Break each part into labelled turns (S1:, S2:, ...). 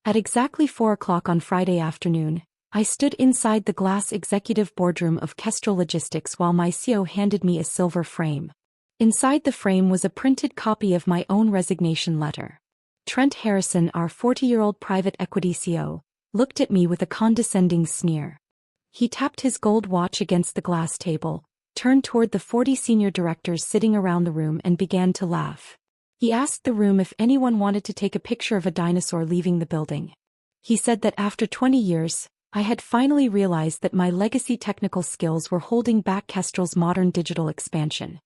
S1: At exactly 4 o'clock on Friday afternoon, I stood inside the glass executive boardroom of Kestrel Logistics while my CEO handed me a silver frame. Inside the frame was a printed copy of my own resignation letter. Trent Harrison, our 40-year-old private equity CEO, looked at me with a condescending sneer. He tapped his gold watch against the glass table, turned toward the 40 senior directors sitting around the room and began to laugh. He asked the room if anyone wanted to take a picture of a dinosaur leaving the building. He said that after 20 years, I had finally realized that my legacy technical skills were holding back Kestrel's modern digital expansion.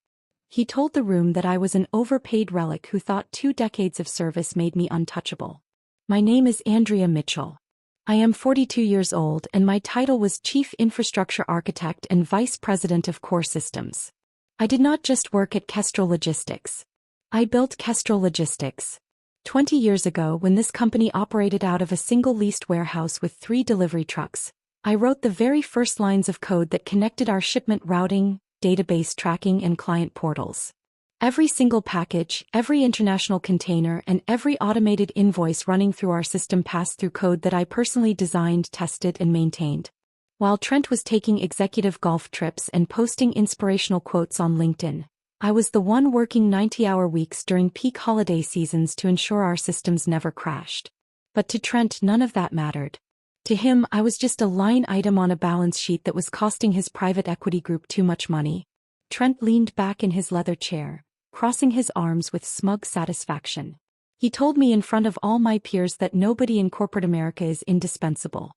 S1: He told the room that I was an overpaid relic who thought 2 decades of service made me untouchable. My name is Andrea Mitchell. I am 42 years old and my title was Chief Infrastructure Architect and Vice President of Core Systems. I did not just work at Kestrel Logistics. I built Kestrel Logistics. 20 years ago, when this company operated out of a single leased warehouse with 3 delivery trucks, I wrote the very first lines of code that connected our shipment routing, database tracking and client portals. Every single package, every international container and every automated invoice running through our system passed through code that I personally designed, tested and maintained. While Trent was taking executive golf trips and posting inspirational quotes on LinkedIn, I was the one working 90-hour weeks during peak holiday seasons to ensure our systems never crashed. But to Trent, none of that mattered. To him, I was just a line item on a balance sheet that was costing his private equity group too much money. Trent leaned back in his leather chair, crossing his arms with smug satisfaction. He told me in front of all my peers that nobody in corporate America is indispensable.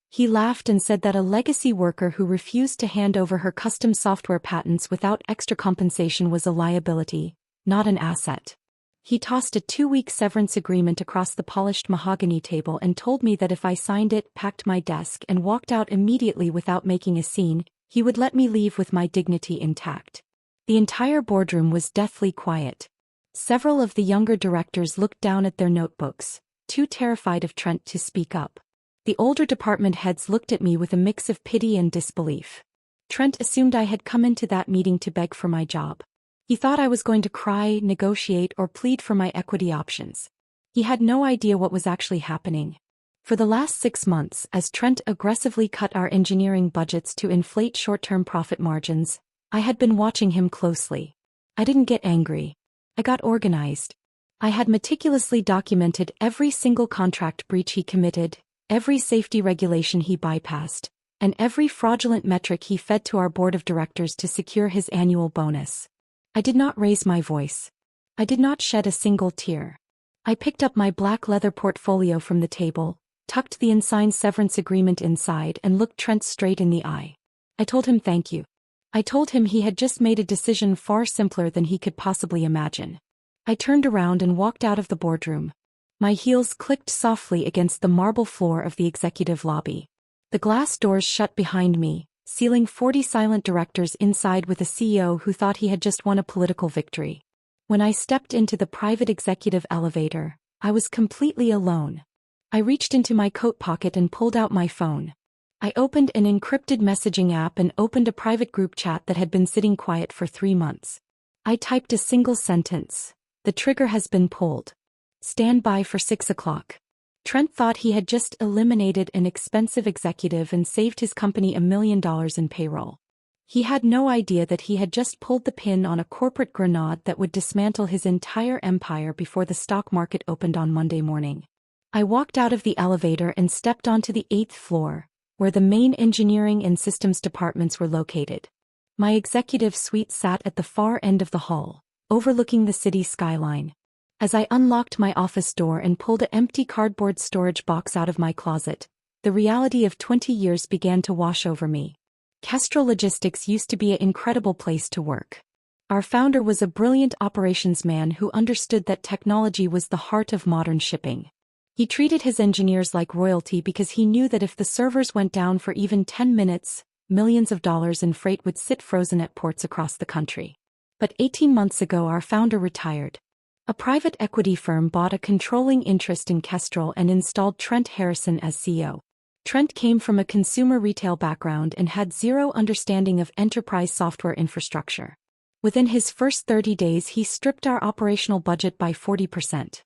S1: He laughed and said that a legacy worker who refused to hand over her custom software patents without extra compensation was a liability, not an asset. He tossed a 2-week severance agreement across the polished mahogany table and told me that if I signed it, packed my desk and walked out immediately without making a scene, he would let me leave with my dignity intact. The entire boardroom was deathly quiet. Several of the younger directors looked down at their notebooks, too terrified of Trent to speak up. The older department heads looked at me with a mix of pity and disbelief. Trent assumed I had come into that meeting to beg for my job. He thought I was going to cry, negotiate, or plead for my equity options. He had no idea what was actually happening. For the last 6 months, as Trent aggressively cut our engineering budgets to inflate short-term profit margins, I had been watching him closely. I didn't get angry. I got organized. I had meticulously documented every single contract breach he committed, every safety regulation he bypassed, and every fraudulent metric he fed to our board of directors to secure his annual bonus. I did not raise my voice. I did not shed a single tear. I picked up my black leather portfolio from the table, tucked the unsigned severance agreement inside and looked Trent straight in the eye. I told him thank you. I told him he had just made a decision far simpler than he could possibly imagine. I turned around and walked out of the boardroom. My heels clicked softly against the marble floor of the executive lobby. The glass doors shut behind me, sealing 40 silent directors inside with a CEO who thought he had just won a political victory. When I stepped into the private executive elevator, I was completely alone. I reached into my coat pocket and pulled out my phone. I opened an encrypted messaging app and opened a private group chat that had been sitting quiet for 3 months. I typed a single sentence. The trigger has been pulled. Stand by for 6 o'clock. Trent thought he had just eliminated an expensive executive and saved his company $1 million in payroll. He had no idea that he had just pulled the pin on a corporate grenade that would dismantle his entire empire before the stock market opened on Monday morning. I walked out of the elevator and stepped onto the 8th floor, where the main engineering and systems departments were located. My executive suite sat at the far end of the hall, overlooking the city skyline. As I unlocked my office door and pulled an empty cardboard storage box out of my closet, the reality of 20 years began to wash over me. Kestrel Logistics used to be an incredible place to work. Our founder was a brilliant operations man who understood that technology was the heart of modern shipping. He treated his engineers like royalty because he knew that if the servers went down for even 10 minutes, millions of dollars in freight would sit frozen at ports across the country. But 18 months ago our founder retired. A private equity firm bought a controlling interest in Kestrel and installed Trent Harrison as CEO. Trent came from a consumer retail background and had zero understanding of enterprise software infrastructure. Within his first 30 days he stripped our operational budget by 40%.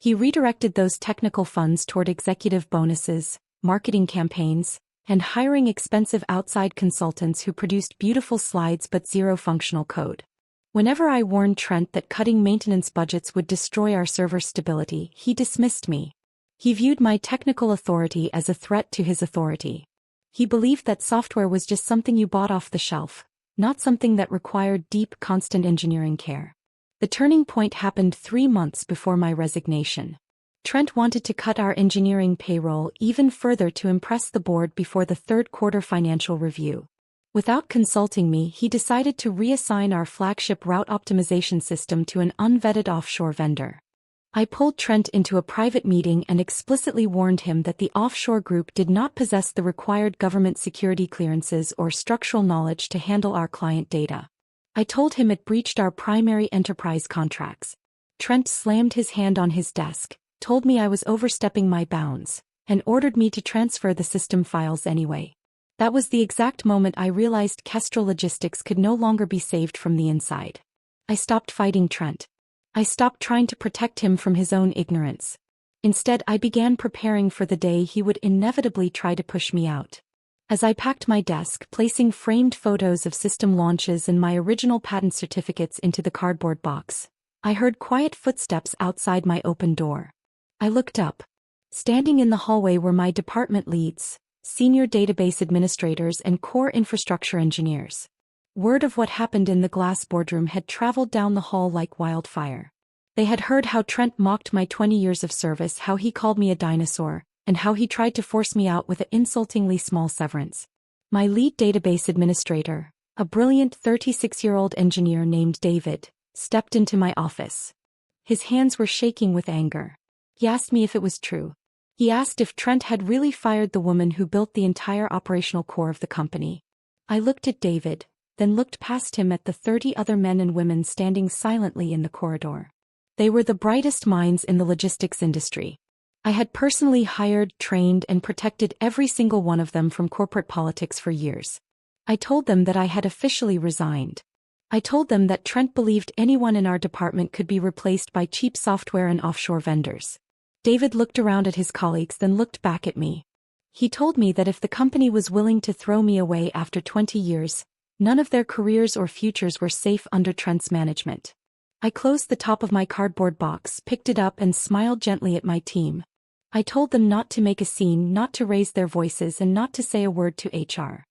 S1: He redirected those technical funds toward executive bonuses, marketing campaigns, and hiring expensive outside consultants who produced beautiful slides but zero functional code. Whenever I warned Trent that cutting maintenance budgets would destroy our server stability, he dismissed me. He viewed my technical authority as a threat to his authority. He believed that software was just something you bought off the shelf, not something that required deep, constant engineering care. The turning point happened 3 months before my resignation. Trent wanted to cut our engineering payroll even further to impress the board before the third quarter financial review. Without consulting me, he decided to reassign our flagship route optimization system to an unvetted offshore vendor. I pulled Trent into a private meeting and explicitly warned him that the offshore group did not possess the required government security clearances or structural knowledge to handle our client data. I told him it breached our primary enterprise contracts. Trent slammed his hand on his desk, told me I was overstepping my bounds, and ordered me to transfer the system files anyway. That was the exact moment I realized Kestrel Logistics could no longer be saved from the inside. I stopped fighting Trent. I stopped trying to protect him from his own ignorance. Instead, I began preparing for the day he would inevitably try to push me out. As I packed my desk, placing framed photos of system launches and my original patent certificates into the cardboard box, I heard quiet footsteps outside my open door. I looked up. Standing in the hallway were my department leads, senior database administrators and core infrastructure engineers. Word of what happened in the glass boardroom had traveled down the hall like wildfire. They had heard how Trent mocked my 20 years of service, how he called me a dinosaur, and how he tried to force me out with an insultingly small severance. My lead database administrator, a brilliant 36-year-old engineer named David, stepped into my office. His hands were shaking with anger. He asked me if it was true. He asked if Trent had really fired the woman who built the entire operational core of the company. I looked at David, then looked past him at the 30 other men and women standing silently in the corridor. They were the brightest minds in the logistics industry. I had personally hired, trained, and protected every single one of them from corporate politics for years. I told them that I had officially resigned. I told them that Trent believed anyone in our department could be replaced by cheap software and offshore vendors. David looked around at his colleagues, then looked back at me. He told me that if the company was willing to throw me away after 20 years, none of their careers or futures were safe under Trent's management. I closed the top of my cardboard box, picked it up, and smiled gently at my team. I told them not to make a scene, not to raise their voices, and not to say a word to HR.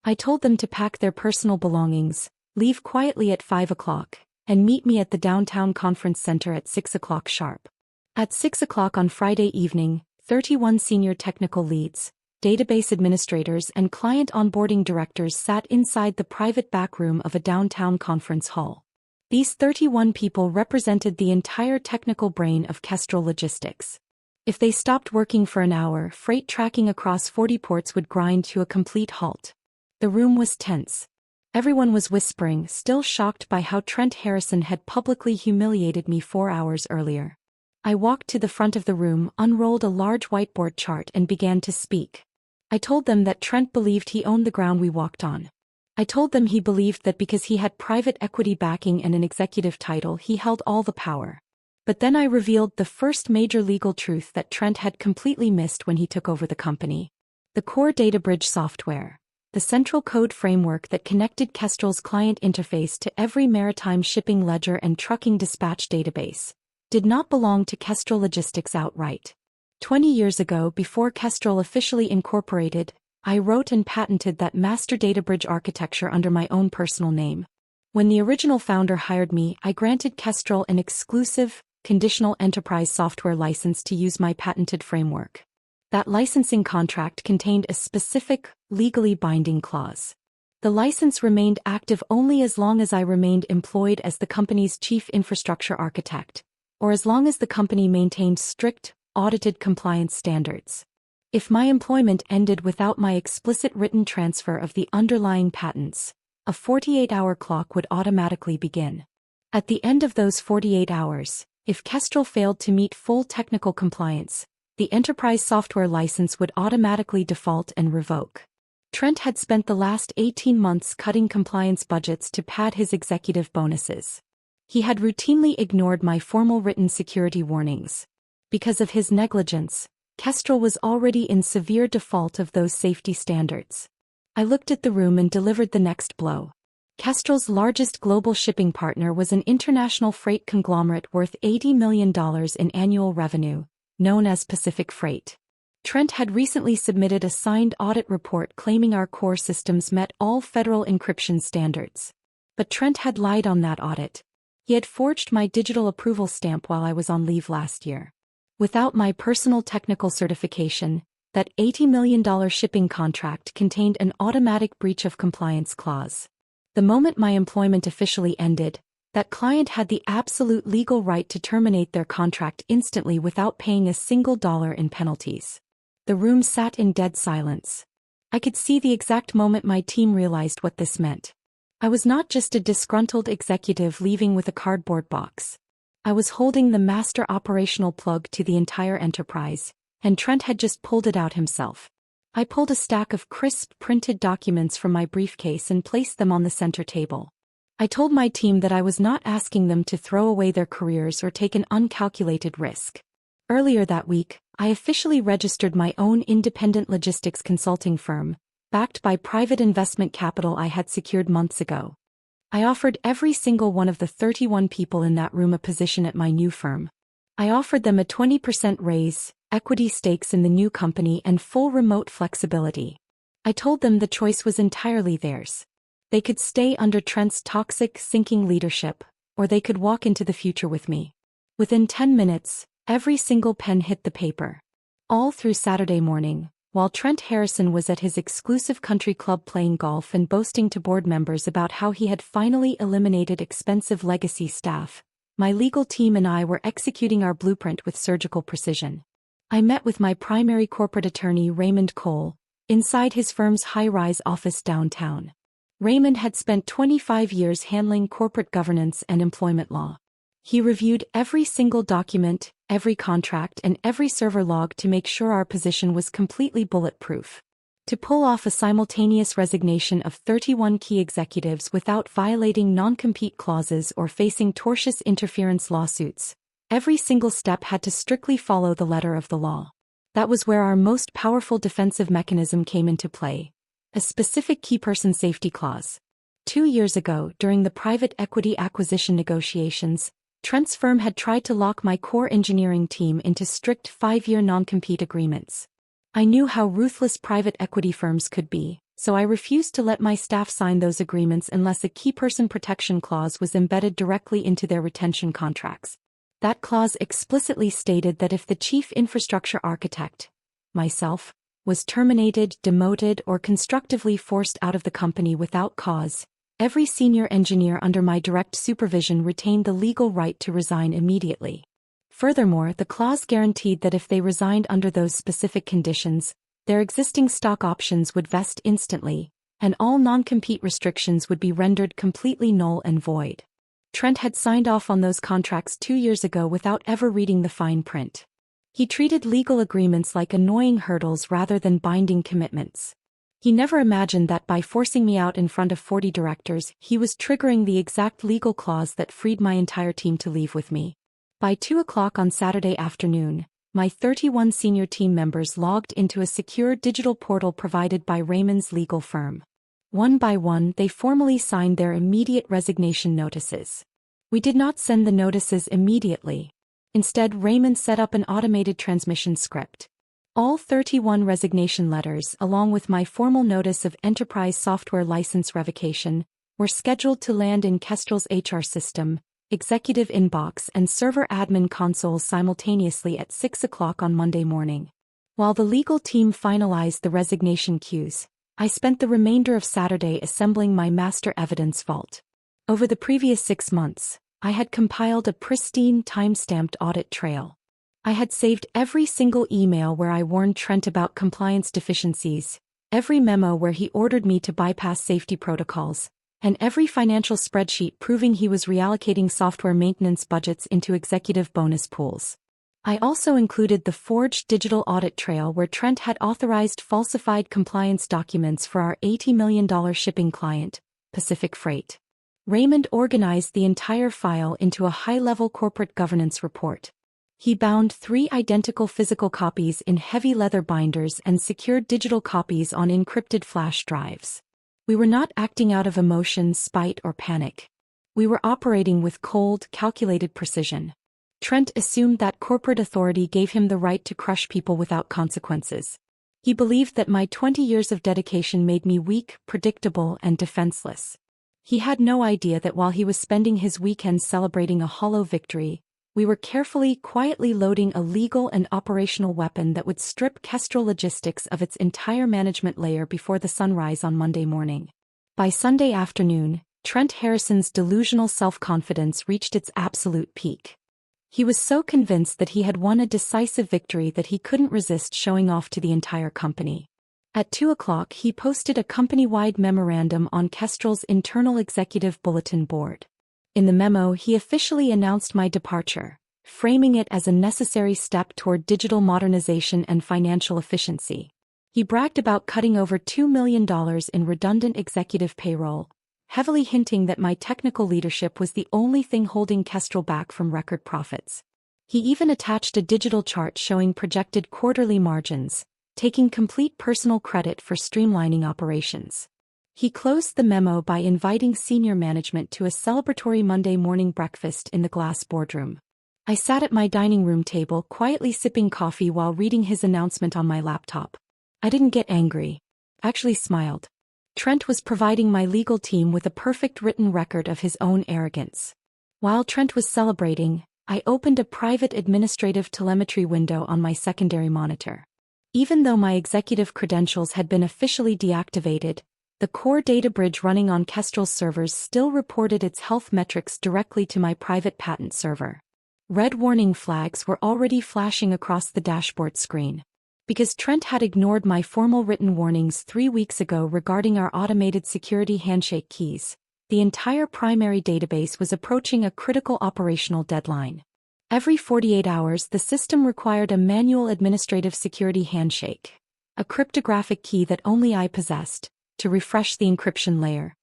S1: I told them to pack their personal belongings, leave quietly at 5 o'clock, and meet me at the downtown conference center at 6 o'clock sharp. At 6 o'clock on Friday evening, 31 senior technical leads, database administrators, and client onboarding directors sat inside the private back room of a downtown conference hall. These 31 people represented the entire technical brain of Kestrel Logistics. If they stopped working for an hour, freight tracking across 40 ports would grind to a complete halt. The room was tense. Everyone was whispering, still shocked by how Trent Harrison had publicly humiliated me 4 hours earlier. I walked to the front of the room, unrolled a large whiteboard chart, and began to speak. I told them that Trent believed he owned the ground we walked on. I told them he believed that because he had private equity backing and an executive title, he held all the power. But then I revealed the first major legal truth that Trent had completely missed when he took over the company. The core data bridge software, the central code framework that connected Kestrel's client interface to every maritime shipping ledger and trucking dispatch database, did not belong to Kestrel Logistics outright. 20 years ago, before Kestrel officially incorporated, I wrote and patented that master data bridge architecture under my own personal name. When the original founder hired me, I granted Kestrel an exclusive, conditional enterprise software license to use my patented framework. That licensing contract contained a specific, legally binding clause. The license remained active only as long as I remained employed as the company's chief infrastructure architect, or as long as the company maintained strict, audited compliance standards. If my employment ended without my explicit written transfer of the underlying patents, a 48-hour clock would automatically begin. At the end of those 48 hours, if Kestrel failed to meet full technical compliance, the enterprise software license would automatically default and revoke. Trent had spent the last 18 months cutting compliance budgets to pad his executive bonuses. He had routinely ignored my formal written security warnings. Because of his negligence, Kestrel was already in severe default of those safety standards. I looked at the room and delivered the next blow. Kestrel's largest global shipping partner was an international freight conglomerate worth $80 million in annual revenue, known as Pacific Freight. Trent had recently submitted a signed audit report claiming our core systems met all federal encryption standards. But Trent had lied on that audit. He had forged my digital approval stamp while I was on leave last year. Without my personal technical certification, that $80 million shipping contract contained an automatic breach of compliance clause. The moment my employment officially ended, that client had the absolute legal right to terminate their contract instantly without paying a single dollar in penalties. The room sat in dead silence. I could see the exact moment my team realized what this meant. I was not just a disgruntled executive leaving with a cardboard box. I was holding the master operational plug to the entire enterprise, and Trent had just pulled it out himself. I pulled a stack of crisp printed documents from my briefcase and placed them on the center table. I told my team that I was not asking them to throw away their careers or take an uncalculated risk. Earlier that week, I officially registered my own independent logistics consulting firm, backed by private investment capital I had secured months ago. I offered every single one of the 31 people in that room a position at my new firm. I offered them a 20% raise, equity stakes in the new company, and full remote flexibility. I told them the choice was entirely theirs. They could stay under Trent's toxic, sinking leadership, or they could walk into the future with me. Within 10 minutes, every single pen hit the paper. All through Saturday morning, while Trent Harrison was at his exclusive country club playing golf and boasting to board members about how he had finally eliminated expensive legacy staff, my legal team and I were executing our blueprint with surgical precision. I met with my primary corporate attorney Raymond Cole, inside his firm's high-rise office downtown. Raymond had spent 25 years handling corporate governance and employment law. He reviewed every single document, every contract, and every server log to make sure our position was completely bulletproof. To pull off a simultaneous resignation of 31 key executives without violating non-compete clauses or facing tortious interference lawsuits, every single step had to strictly follow the letter of the law. That was where our most powerful defensive mechanism came into play: a specific key person safety clause. 2 years ago, during the private equity acquisition negotiations, Trent's firm had tried to lock my core engineering team into strict 5-year non-compete agreements. I knew how ruthless private equity firms could be, so I refused to let my staff sign those agreements unless a key person protection clause was embedded directly into their retention contracts. That clause explicitly stated that if the chief infrastructure architect, myself, was terminated, demoted, or constructively forced out of the company without cause, every senior engineer under my direct supervision retained the legal right to resign immediately. Furthermore, the clause guaranteed that if they resigned under those specific conditions, their existing stock options would vest instantly, and all non-compete restrictions would be rendered completely null and void. Trent had signed off on those contracts 2 years ago without ever reading the fine print. He treated legal agreements like annoying hurdles rather than binding commitments. He never imagined that by forcing me out in front of 40 directors, he was triggering the exact legal clause that freed my entire team to leave with me. By 2 o'clock on Saturday afternoon, my 31 senior team members logged into a secure digital portal provided by Raymond's legal firm. One by one, they formally signed their immediate resignation notices. We did not send the notices immediately. Instead, Raymond set up an automated transmission script. All 31 resignation letters, along with my formal notice of enterprise software license revocation, were scheduled to land in Kestrel's HR system, executive inbox, and server admin consoles simultaneously at 6 o'clock on Monday morning. While the legal team finalized the resignation queues, I spent the remainder of Saturday assembling my master evidence vault. Over the previous 6 months, I had compiled a pristine time-stamped audit trail. I had saved every single email where I warned Trent about compliance deficiencies, every memo where he ordered me to bypass safety protocols, and every financial spreadsheet proving he was reallocating software maintenance budgets into executive bonus pools. I also included the forged digital audit trail where Trent had authorized falsified compliance documents for our $80 million shipping client, Pacific Freight. Raymond organized the entire file into a high-level corporate governance report. He bound 3 identical physical copies in heavy leather binders and secured digital copies on encrypted flash drives. We were not acting out of emotion, spite, or panic. We were operating with cold, calculated precision. Trent assumed that corporate authority gave him the right to crush people without consequences. He believed that my 20 years of dedication made me weak, predictable, and defenseless. He had no idea that while he was spending his weekends celebrating a hollow victory, we were carefully, quietly loading a legal and operational weapon that would strip Kestrel Logistics of its entire management layer before the sunrise on Monday morning. By Sunday afternoon, Trent Harrison's delusional self-confidence reached its absolute peak. He was so convinced that he had won a decisive victory that he couldn't resist showing off to the entire company. At 2 o'clock, he posted a company-wide memorandum on Kestrel's internal executive bulletin board. In the memo, he officially announced my departure, framing it as a necessary step toward digital modernization and financial efficiency. He bragged about cutting over $2 million in redundant executive payroll, heavily hinting that my technical leadership was the only thing holding Kestrel back from record profits. He even attached a digital chart showing projected quarterly margins, taking complete personal credit for streamlining operations. He closed the memo by inviting senior management to a celebratory Monday morning breakfast in the glass boardroom. I sat at my dining room table quietly sipping coffee while reading his announcement on my laptop. I didn't get angry. I actually smiled. Trent was providing my legal team with a perfect written record of his own arrogance. While Trent was celebrating, I opened a private administrative telemetry window on my secondary monitor. Even though my executive credentials had been officially deactivated, the core data bridge running on Kestrel's servers still reported its health metrics directly to my private patent server. Red warning flags were already flashing across the dashboard screen. Because Trent had ignored my formal written warnings 3 weeks ago regarding our automated security handshake keys, the entire primary database was approaching a critical operational deadline. Every 48 hours, the system required a manual administrative security handshake, a cryptographic key that only I possessed, to refresh the encryption layer.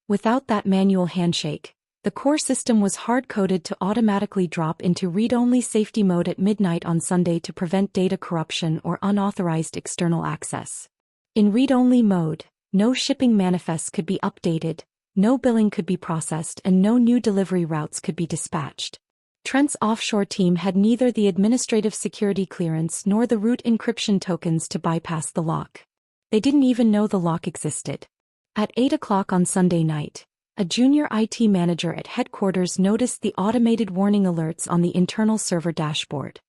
S1: Without that manual handshake, the core system was hard-coded to automatically drop into read-only safety mode at midnight on Sunday to prevent data corruption or unauthorized external access. In read-only mode, no shipping manifests could be updated, no billing could be processed, and no new delivery routes could be dispatched. Trent's offshore team had neither the administrative security clearance nor the root encryption tokens to bypass the lock. They didn't even know the lock existed. At 8 o'clock on Sunday night, a junior IT manager at headquarters noticed the automated warning alerts on the internal server dashboard.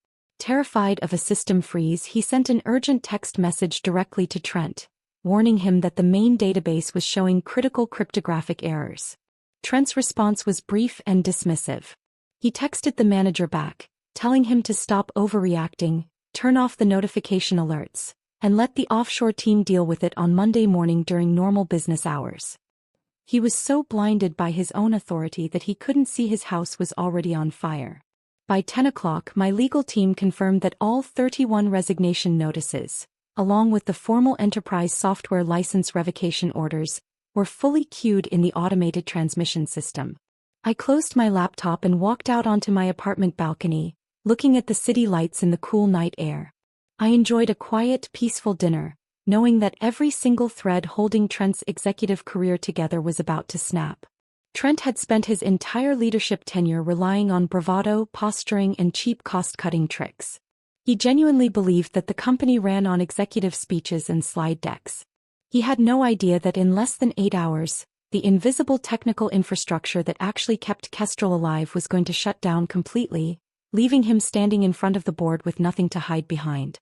S1: Terrified of a system freeze, he sent an urgent text message directly to Trent, warning him that the main database was showing critical cryptographic errors. Trent's response was brief and dismissive. He texted the manager back, telling him to stop overreacting, turn off the notification alerts, and let the offshore team deal with it on Monday morning during normal business hours. He was so blinded by his own authority that he couldn't see his house was already on fire. By 10 o'clock, my legal team confirmed that all 31 resignation notices, along with the formal enterprise software license revocation orders, were fully queued in the automated transmission system. I closed my laptop and walked out onto my apartment balcony, looking at the city lights in the cool night air. I enjoyed a quiet, peaceful dinner, knowing that every single thread holding Trent's executive career together was about to snap. Trent had spent his entire leadership tenure relying on bravado, posturing, and cheap cost-cutting tricks. He genuinely believed that the company ran on executive speeches and slide decks. He had no idea that in less than 8 hours, the invisible technical infrastructure that actually kept Kestrel alive was going to shut down completely, leaving him standing in front of the board with nothing to hide behind.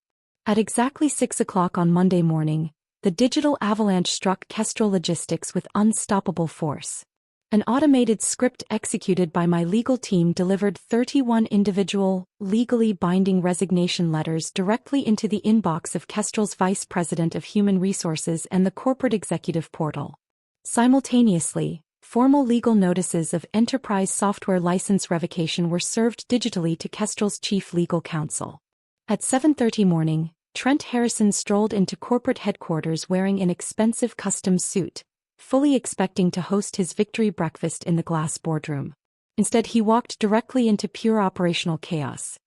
S1: At exactly 6 o'clock on Monday morning, the digital avalanche struck Kestrel Logistics with unstoppable force. An automated script executed by my legal team delivered 31 individual, legally binding resignation letters directly into the inbox of Kestrel's Vice President of Human Resources and the corporate executive portal. Simultaneously, formal legal notices of enterprise software license revocation were served digitally to Kestrel's chief legal counsel. At 7:30 morning, Trent Harrison strolled into corporate headquarters wearing an expensive custom suit, fully expecting to host his victory breakfast in the glass boardroom. Instead, he walked directly into pure operational chaos.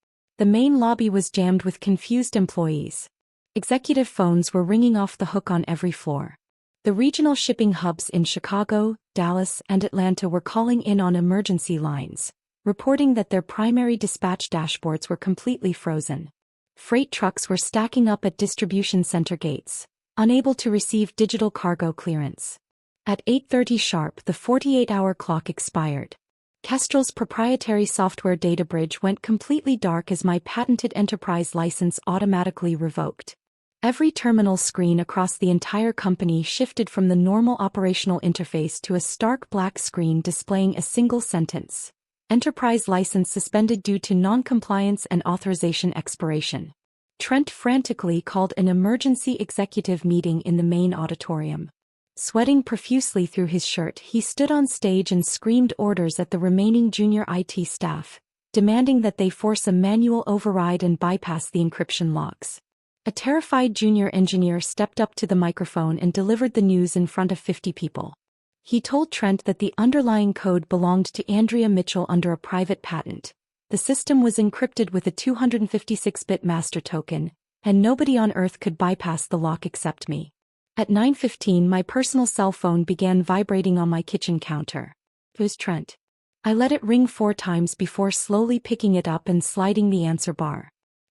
S1: The main lobby was jammed with confused employees. Executive phones were ringing off the hook on every floor. The regional shipping hubs in Chicago, Dallas, and Atlanta were calling in on emergency lines, reporting that their primary dispatch dashboards were completely frozen. Freight trucks were stacking up at distribution center gates, unable to receive digital cargo clearance. At 8:30 sharp, the 48-hour clock expired. Kestrel's proprietary software data bridge went completely dark as my patented enterprise license automatically revoked. Every terminal screen across the entire company shifted from the normal operational interface to a stark black screen displaying a single sentence: enterprise license suspended due to non-compliance and authorization expiration. Trent frantically called an emergency executive meeting in the main auditorium. Sweating profusely through his shirt, he stood on stage and screamed orders at the remaining junior IT staff, demanding that they force a manual override and bypass the encryption logs. A terrified junior engineer stepped up to the microphone and delivered the news in front of 50 people. He told Trent that the underlying code belonged to Andrea Mitchell under a private patent. The system was encrypted with a 256-bit master token, and nobody on Earth could bypass the lock except me. At 9:15, my personal cell phone began vibrating on my kitchen counter. It was Trent. I let it ring 4 times before slowly picking it up and sliding the answer bar.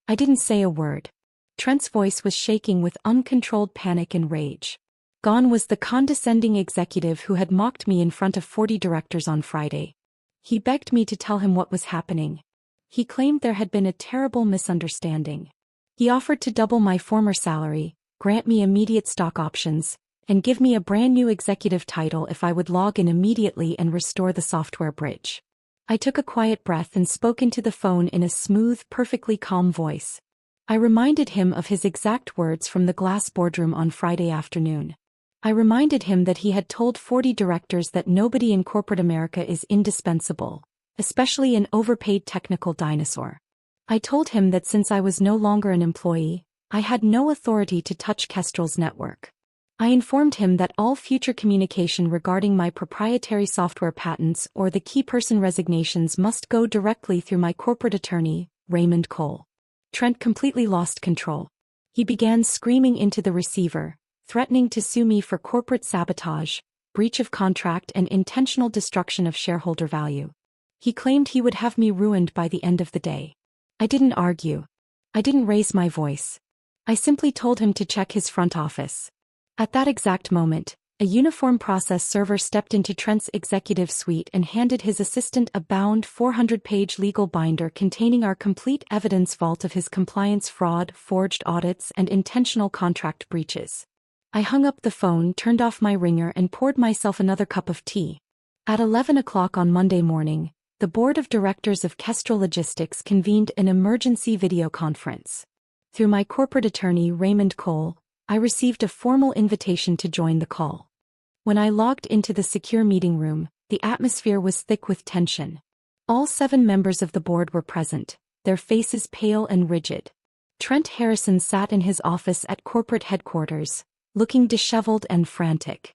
S1: I didn't say a word. Trent's voice was shaking with uncontrolled panic and rage. Gone was the condescending executive who had mocked me in front of 40 directors on Friday. He begged me to tell him what was happening. He claimed there had been a terrible misunderstanding. He offered to double my former salary, grant me immediate stock options, and give me a brand new executive title if I would log in immediately and restore the software bridge. I took a quiet breath and spoke into the phone in a smooth, perfectly calm voice. I reminded him of his exact words from the glass boardroom on Friday afternoon. I reminded him that he had told 40 directors that nobody in corporate America is indispensable, especially an overpaid technical dinosaur. I told him that since I was no longer an employee, I had no authority to touch Kestrel's network. I informed him that all future communication regarding my proprietary software patents or the key person resignations must go directly through my corporate attorney, Raymond Cole. Trent completely lost control. He began screaming into the receiver, threatening to sue me for corporate sabotage, breach of contract, and intentional destruction of shareholder value. He claimed he would have me ruined by the end of the day. I didn't argue. I didn't raise my voice. I simply told him to check his front office. At that exact moment, a uniform process server stepped into Trent's executive suite and handed his assistant a bound 400-page legal binder containing our complete evidence vault of his compliance fraud, forged audits, and intentional contract breaches. I hung up the phone, turned off my ringer, and poured myself another cup of tea. At 11 o'clock on Monday morning, the board of directors of Kestrel Logistics convened an emergency video conference. Through my corporate attorney, Raymond Cole, I received a formal invitation to join the call. When I logged into the secure meeting room, the atmosphere was thick with tension. All 7 members of the board were present, their faces pale and rigid. Trent Harrison sat in his office at corporate headquarters, looking disheveled and frantic.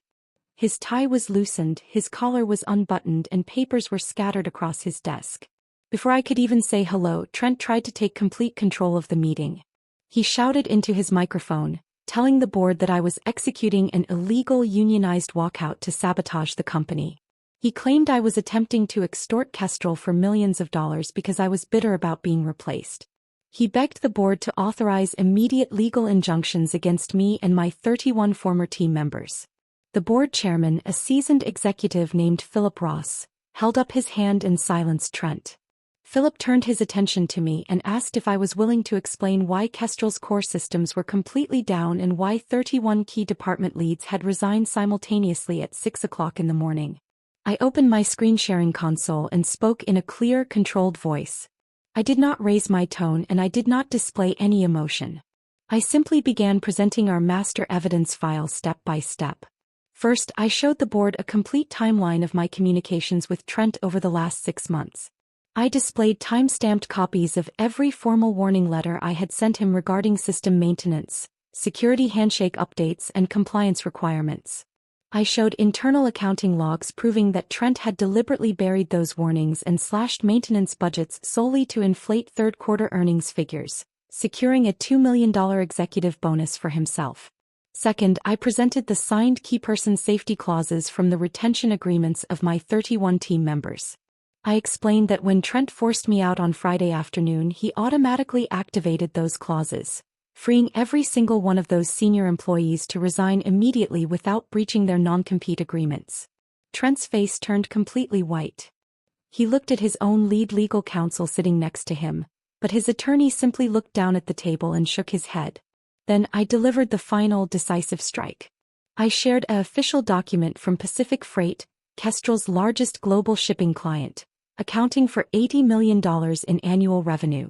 S1: His tie was loosened, his collar was unbuttoned, and papers were scattered across his desk. Before I could even say hello, Trent tried to take complete control of the meeting. He shouted into his microphone, telling the board that I was executing an illegal unionized walkout to sabotage the company. He claimed I was attempting to extort Kestrel for millions of dollars because I was bitter about being replaced. He begged the board to authorize immediate legal injunctions against me and my 31 former team members. The board chairman, a seasoned executive named Philip Ross, held up his hand and silenced Trent. Philip turned his attention to me and asked if I was willing to explain why Kestrel's core systems were completely down and why 31 key department leads had resigned simultaneously at 6 o'clock in the morning. I opened my screen-sharing console and spoke in a clear, controlled voice. I did not raise my tone and I did not display any emotion. I simply began presenting our master evidence file step by step. First, I showed the board a complete timeline of my communications with Trent over the last 6 months. I displayed time-stamped copies of every formal warning letter I had sent him regarding system maintenance, security handshake updates, and compliance requirements. I showed internal accounting logs proving that Trent had deliberately buried those warnings and slashed maintenance budgets solely to inflate third-quarter earnings figures, securing a $2 million executive bonus for himself. Second, I presented the signed key person safety clauses from the retention agreements of my 31 team members. I explained that when Trent forced me out on Friday afternoon, he automatically activated those clauses, freeing every single one of those senior employees to resign immediately without breaching their non-compete agreements. Trent's face turned completely white. He looked at his own lead legal counsel sitting next to him, but his attorney simply looked down at the table and shook his head. Then I delivered the final, decisive strike. I shared an official document from Pacific Freight, Kestrel's largest global shipping client, accounting for $80 million in annual revenue.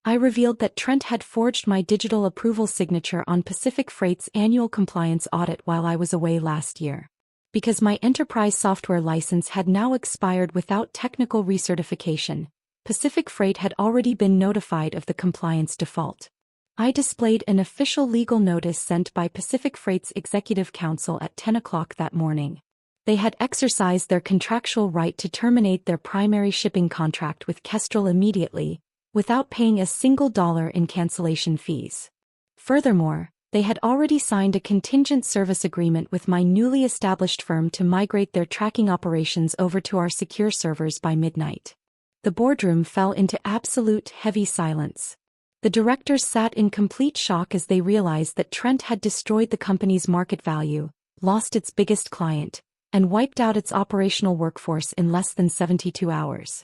S1: I revealed that Trent had forged my digital approval signature on Pacific Freight's annual compliance audit while I was away last year. Because my enterprise software license had now expired without technical recertification, Pacific Freight had already been notified of the compliance default. I displayed an official legal notice sent by Pacific Freight's executive council at 10 o'clock that morning. They had exercised their contractual right to terminate their primary shipping contract with Kestrel immediately, without paying a single dollar in cancellation fees. Furthermore, they had already signed a contingent service agreement with my newly established firm to migrate their tracking operations over to our secure servers by midnight. The boardroom fell into absolute heavy silence. The directors sat in complete shock as they realized that Trent had destroyed the company's market value, lost its biggest client, and wiped out its operational workforce in less than 72 hours.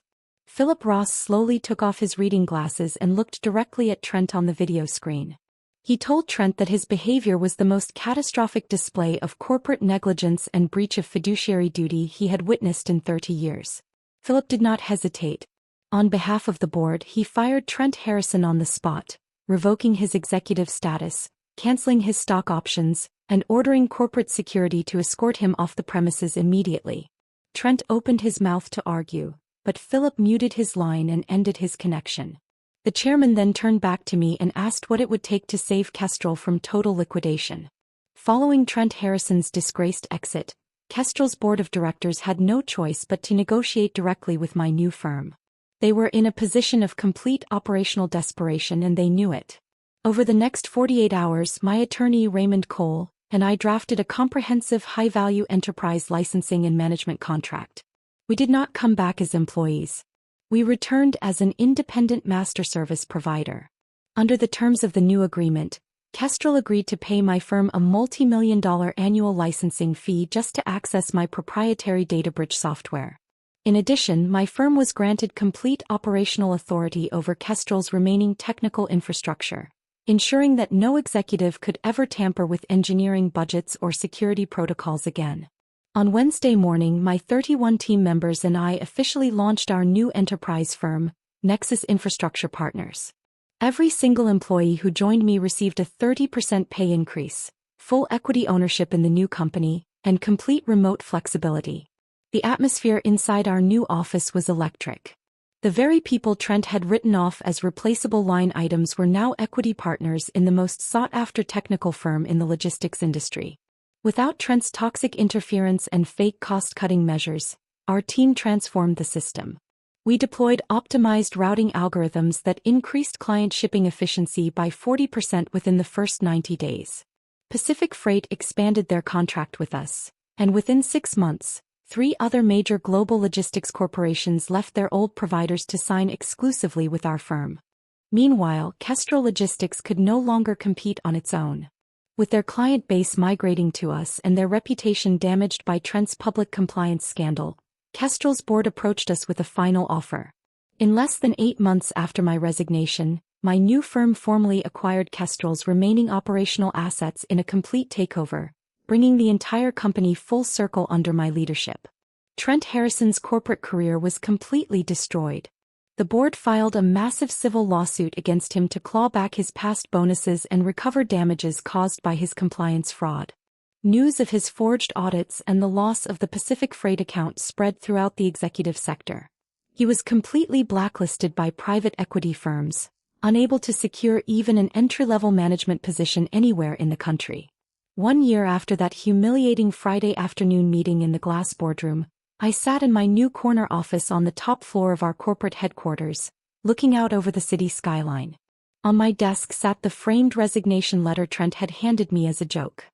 S1: Philip Ross slowly took off his reading glasses and looked directly at Trent on the video screen. He told Trent that his behavior was the most catastrophic display of corporate negligence and breach of fiduciary duty he had witnessed in 30 years. Philip did not hesitate. On behalf of the board, he fired Trent Harrison on the spot, revoking his executive status, canceling his stock options, and ordering corporate security to escort him off the premises immediately. Trent opened his mouth to argue, but Philip muted his line and ended his connection. The chairman then turned back to me and asked what it would take to save Kestrel from total liquidation. Following Trent Harrison's disgraced exit, Kestrel's board of directors had no choice but to negotiate directly with my new firm. They were in a position of complete operational desperation and they knew it. Over the next 48 hours, my attorney Raymond Cole and I drafted a comprehensive high-value enterprise licensing and management contract. We did not come back as employees. We returned as an independent master service provider. Under the terms of the new agreement, Kestrel agreed to pay my firm a multi-million-dollar annual licensing fee just to access my proprietary data bridge software. In addition, my firm was granted complete operational authority over Kestrel's remaining technical infrastructure, ensuring that no executive could ever tamper with engineering budgets or security protocols again. On Wednesday morning, my 31 team members and I officially launched our new enterprise firm, Nexus Infrastructure Partners. Every single employee who joined me received a 30% pay increase, full equity ownership in the new company, and complete remote flexibility. The atmosphere inside our new office was electric. The very people Trent had written off as replaceable line items were now equity partners in the most sought-after technical firm in the logistics industry. Without Trent's toxic interference and fake cost-cutting measures, our team transformed the system. We deployed optimized routing algorithms that increased client shipping efficiency by 40% within the first 90 days. Pacific Freight expanded their contract with us, and within 6 months, 3 other major global logistics corporations left their old providers to sign exclusively with our firm. Meanwhile, Kestrel Logistics could no longer compete on its own. With their client base migrating to us and their reputation damaged by Trent's public compliance scandal, Kestrel's board approached us with a final offer. In less than 8 months after my resignation, my new firm formally acquired Kestrel's remaining operational assets in a complete takeover, bringing the entire company full circle under my leadership. Trent Harrison's corporate career was completely destroyed. The board filed a massive civil lawsuit against him to claw back his past bonuses and recover damages caused by his compliance fraud. News of his forged audits and the loss of the Pacific Freight account spread throughout the executive sector. He was completely blacklisted by private equity firms, unable to secure even an entry-level management position anywhere in the country. 1 year after that humiliating Friday afternoon meeting in the glass boardroom, I sat in my new corner office on the top floor of our corporate headquarters, looking out over the city skyline. On my desk sat the framed resignation letter Trent had handed me as a joke.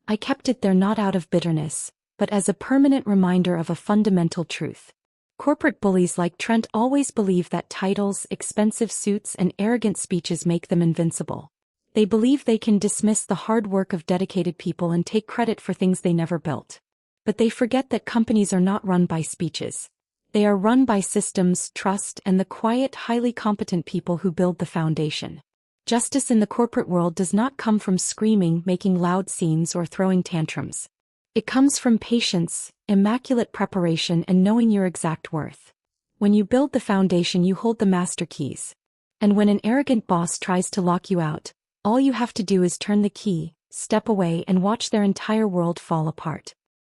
S1: I kept it there not out of bitterness, but as a permanent reminder of a fundamental truth. Corporate bullies like Trent always believe that titles, expensive suits, and arrogant speeches make them invincible. They believe they can dismiss the hard work of dedicated people and take credit for things they never built. But they forget that companies are not run by speeches. They are run by systems, trust, and the quiet, highly competent people who build the foundation. Justice in the corporate world does not come from screaming, making loud scenes, or throwing tantrums. It comes from patience, immaculate preparation, and knowing your exact worth. When you build the foundation, you hold the master keys. And when an arrogant boss tries to lock you out, all you have to do is turn the key, step away, and watch their entire world fall apart.